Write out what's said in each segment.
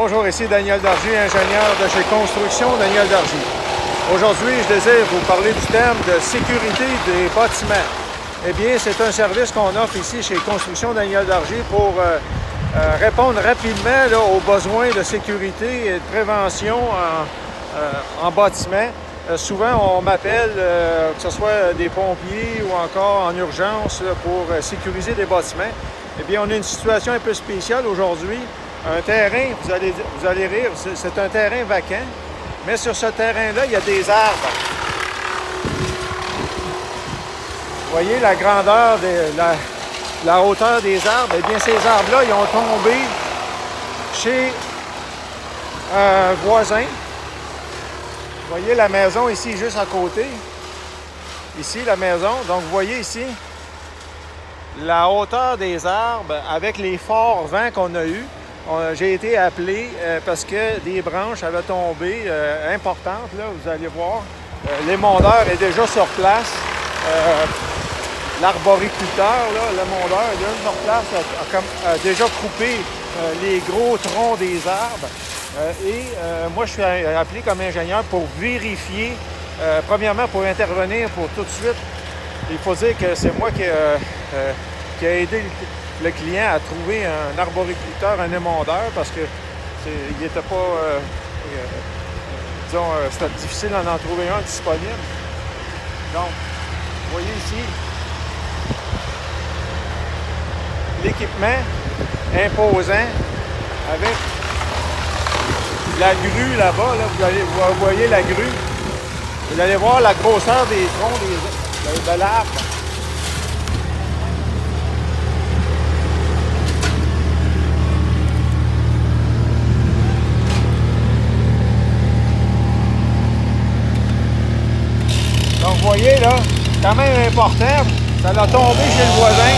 Bonjour, ici Daniel Dargy, ingénieur de chez Construction Daniel Dargy. Aujourd'hui, je désire vous parler du thème de sécurité des bâtiments. Eh bien, c'est un service qu'on offre ici chez Construction Daniel Dargy pour répondre rapidement là, aux besoins de sécurité et de prévention en bâtiment. Souvent, on m'appelle, que ce soit des pompiers ou encore en urgence, là, pour sécuriser des bâtiments. Eh bien, on a une situation un peu spéciale aujourd'hui. Un terrain, vous allez rire, c'est un terrain vacant, mais sur ce terrain-là, il y a des arbres. Vous voyez la grandeur, la hauteur des arbres? Eh bien, ces arbres-là, ils ont tombé chez un voisin. Vous voyez la maison ici, juste à côté. Ici, la maison. Donc, vous voyez ici la hauteur des arbres avec les forts vents qu'on a eus. J'ai été appelé parce que des branches avaient tombé importantes, là, vous allez voir. L'émondeur est déjà sur place. L'arboriculteur, l'émondeur, est déjà sur place, a déjà coupé les gros troncs des arbres. Moi, je suis appelé comme ingénieur pour vérifier, premièrement pour intervenir pour tout de suite. Il faut dire que c'est moi qui a aidé le client à trouver un arboriculteur, un émondeur, parce que il n'était pas, disons, c'était difficile d'en trouver un disponible. Donc, vous voyez ici l'équipement imposant avec la grue là-bas, là, vous voyez la grue. Vous allez voir la grosseur des troncs de l'arbre. Donc, vous voyez, là, c'est quand même important. Ça l'a tombé chez le voisin.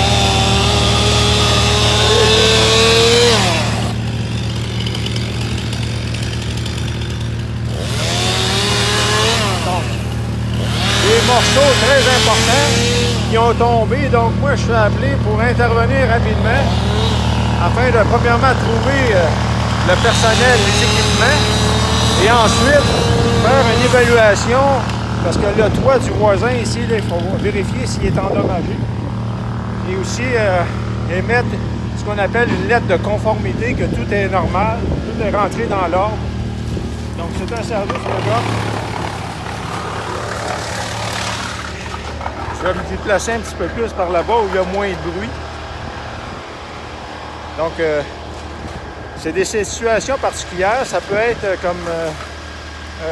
Donc, des morceaux très importants qui ont tombé. Donc, moi, je suis appelé pour intervenir rapidement afin de, premièrement, trouver le personnel, les équipements et ensuite faire une évaluation. Parce que le toit du voisin ici, là, il faut vérifier s'il est endommagé. Et aussi émettre ce qu'on appelle une lettre de conformité, que tout est normal, tout est rentré dans l'ordre. Donc c'est un service que j'offre. Je vais me déplacer un petit peu plus par là-bas où il y a moins de bruit. Donc c'est des situations particulières. Ça peut être comme...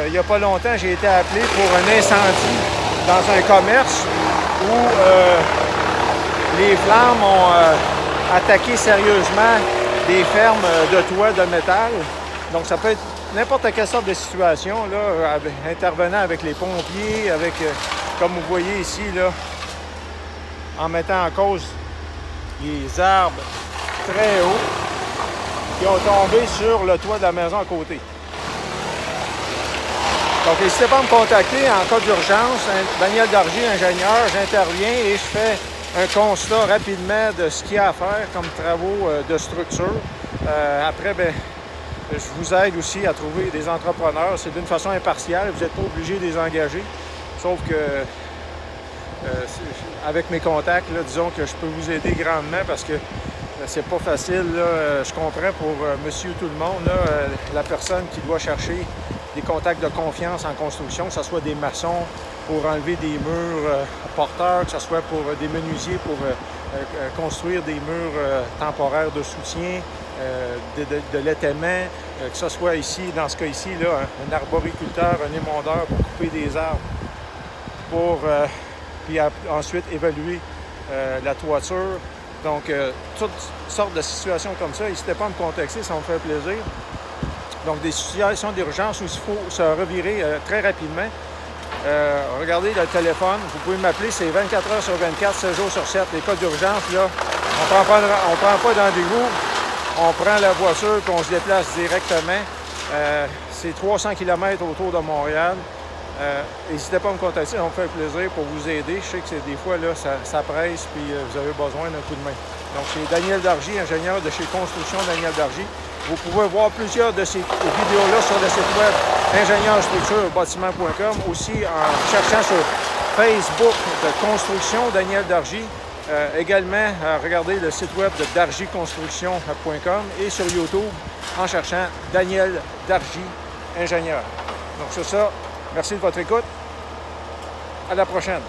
il n'y a pas longtemps, j'ai été appelé pour un incendie dans un commerce où les flammes ont attaqué sérieusement des fermes de toits de métal. Donc, ça peut être n'importe quelle sorte de situation, là, intervenant avec les pompiers, avec, comme vous voyez ici, là, en mettant en cause les arbres très hauts qui ont tombé sur le toit de la maison à côté. Donc, n'hésitez pas à me contacter en cas d'urgence. Daniel Dargy, ingénieur, j'interviens et je fais un constat rapidement de ce qu'il y a à faire comme travaux de structure. Après, bien, je vous aide aussi à trouver des entrepreneurs. C'est d'une façon impartiale, vous n'êtes pas obligé de les engager. Sauf que, avec mes contacts, là, disons que je peux vous aider grandement parce que c'est pas facile. Là, je comprends pour monsieur tout le monde, là, la personne qui doit chercher des contacts de confiance en construction, que ce soit des maçons pour enlever des murs porteurs, que ce soit pour des menuisiers pour construire des murs temporaires de soutien, de l'étaiement, que ce soit ici, dans ce cas ici, là, un arboriculteur, un émondeur pour couper des arbres, pour puis ensuite évaluer la toiture. Donc, toutes sortes de situations comme ça, n'hésitez pas à me contacter, ça me fait plaisir. Donc, des situations d'urgence où il faut se revirer très rapidement. Regardez le téléphone, vous pouvez m'appeler, c'est 24 heures sur 24, 7 jours sur 7. Les cas d'urgence, là, on prend pas de rendez-vous, on prend la voiture et on se déplace directement. C'est 300 km autour de Montréal. N'hésitez pas à me contacter, ça me fait plaisir pour vous aider. Je sais que des fois, là, ça presse puis vous avez besoin d'un coup de main. Donc, c'est Daniel Dargy, ingénieur de chez Construction Daniel Dargy. Vous pouvez voir plusieurs de ces vidéos-là sur le site web ingénieurstructurebâtiment.com. Aussi, en cherchant sur Facebook de construction, Daniel Dargy. Également, regardez le site web de dargyconstruction.com et sur YouTube en cherchant Daniel Dargy, ingénieur. Donc, c'est ça. Merci de votre écoute. À la prochaine.